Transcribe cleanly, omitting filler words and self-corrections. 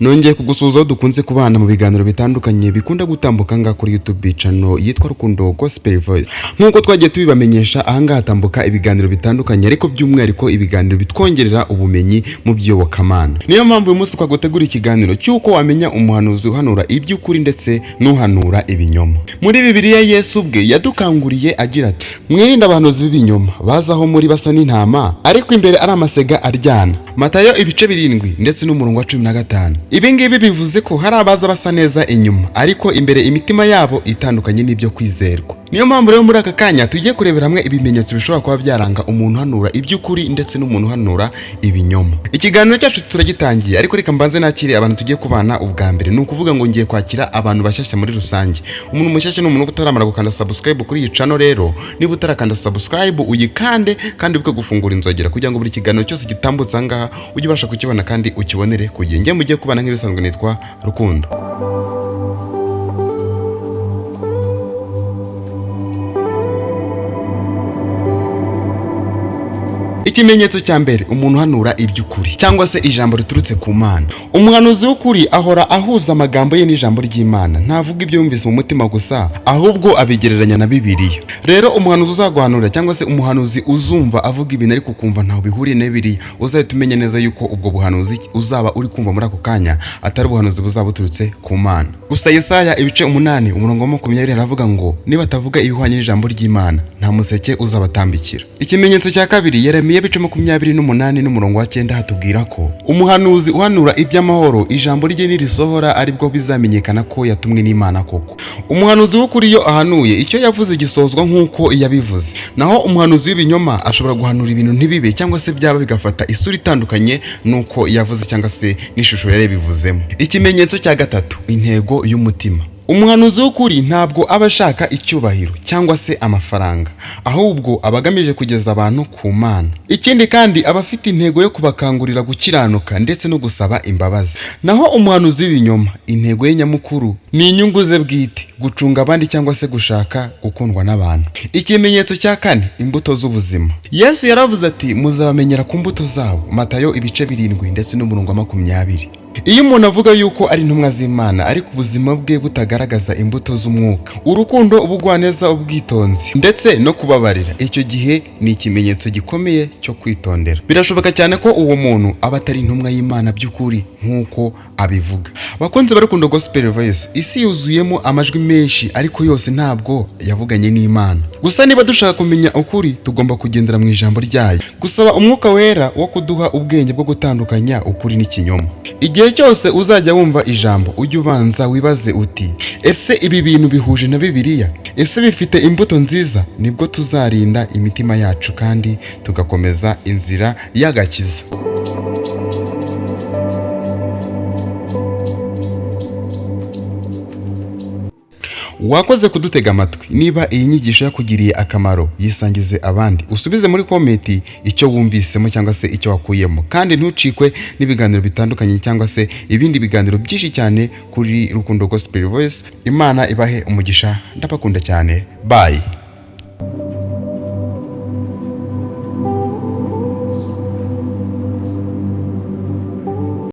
nongeye kugusuhuza dukunze kubana mu biganiro bitandukanye bikunda gutambuka nga kuri YouTube channel yitwa Rukundo Gospel Voice. Nkuko twagiye tubibamenyesha ahanga hatambuka ibiganiro bitandukanye ariko by'umwihariko ibiganiro bitwongerera ubumenyi mu by'iyobokamana. Niyo mpamvu uyu munsi twagutegura ikiganiro cyuko wamenya umuhanuzi uhanura iby'ukuri ndetse nuhanura ibinyoma. Muri Bibiliya Yesu ubwe yadukanguriye agira ati: "Mwirinde abahanuzi b'ibinyoma bazaho muri basa n'intama ariko imbere ari amasega aryana." Matayo ibice 7 ndetse n'umurongo wa 15. Ibi ngibi bivuze ko hari abaza basa neza inyuma ariko imbere imitima yabo itandukanye n'ibyo kwizerwa. Niyo mpamvu rero muri aka kanya tugiye kurebera hamwe ibimenyetso bishobora kuba byaranga umuntu hanura iby'ukuri ndetse n'umuntu hanura ibinyoma. Ikiganiro cyacu turagitangiye ariko reka mbanze nakire abantu tugiye kubana ubwa mbere. Ni ukuvuga ngo ngiye kwakira abantu bashyashya muri rusange. Umuntu mushyashya n'umuntu utaramara gukanda subscribe kuri iyi channel rero, niba utarakanda subscribe uyikande kandi ubwo gufungura inzogera kugira ngo buri kiganiro cyose gitambutse ngaha ujye ubasha kukibona kandi ukibonere kugiye. Ngiye mugiye kubana nk'ibisanzwe nitwa Rukundo. Ikimenyetso cya mbere, umuntu hanura iby'ukuri cyangwa se ijambo riturutse ku Mana. Umuhanuzi w'ukuri ahora ahuza amagambo ye n'ijambo ry'Imana, ntavuga ibyo yumvise mu mutima gusa ahubwo abigereranya na Bibiliya. Rero umuhanuzi uzaguhanura cyangwa se umuhanuzi uzumva avuga ibintu ariko kumva ntaho bihuriye na Bibiliya, uzahita umenya neza yuko ubwo buhanuzi uzaba uri kumva muri ako kanya atari ubuhanuzi buzaba buturutse ku Mana. Gusa Yesaya ibice 8 umurongo wa 20 aravuga ngo niba atavuga ibihwanye n'ijambo ry'Imana nta museke uzabatambikira. Ikimenyetso cya kabiri, Yeremiya ibice 28 n'umurongo wa 9 hatubwira ko umuhanuzi uhanura iby'amahoro ijambo rye nirisohora aribwo bizamenyekana ko yatumwe n'Imana koko. Umuhanuzi w'ukuri yo ahanuye icyo yavuze gisozwa nk'uko yabivuze. Naho umuhanuzi w'ibinyoma ashobora guhanura ibintu ntibibe cyangwa se byaba bigafata isura itandukanye nuko yavuze cyangwa se n'ishusho yari bivuzemo. Ikimenyetso cya gatatu, intego y'umutima. Umuhanuzi w'ukuri ntabwo aba ashaka icyubahiro cyangwa se amafaranga, ahubwo abagamije kugeza abantu ku Mana. Ikindi kandi aba afite intego yo kubakangurira gukiranuka ndetse no gusaba imbabazi. Naho umuhanuzi w'ibinyoma intego ye nyamukuru ni inyungu ze bwite, gucunga abandi cyangwa se gushaka gukundwa n'abantu. Ikimenyetso cya kane, imbuto z'ubuzima. Yesu yaravuze ati muzabamenyera ku mbuto zabo, Matayo ibice 7 ndetse n'umurongo wa 20. Iyo umuntu avuga yuko ari intumwa z'Imana ariko ubuzima bwe butagaragaza imbuto z'umwuka, urukundo, ubugwaneza, ubwitonzi ndetse no kubabarira, icyo gihe ni ikimenyetso gikomeye cyo kwitondera. Birashoboka cyane ko uwo muntu aba atari intumwa y'Imana by'ukuri nk'uko abivuga. Bakunze Rukundo Gospel Voice, isi yuzuyemo amajwi menshi ariko yose ntabwo yavuganye n'Imana. Gusa niba dushaka kumenya ukuri tugomba kugendera mu ijambo ryayo, gusaba umwuka wera wo kuduha ubwenge bwo gutandukanya ukuri n'ikinyoma. Igihe cyose uzajya wumva ijambo ujye ubanza wibaze uti ese ibi bintu bihuje na Bibiliya? Ese bifite imbuto nziza? Nibwo tuzarinda imitima yacu kandi tugakomeza inzira y'agakiza. Wakoze kudutega amatwi. Niba iyi nyigisho yakugiriye akamaro yisangize abandi, usubize muri komenti icyo wumvisemo cyangwa se icyo wakuyemo, kandi ntucikwe n'ibiganiro bitandukanye cyangwa se ibindi biganiro byinshi cyane kuri Rukundo Gospel Voice. Imana ibahe umugisha, ndabakunda cyane. Bye.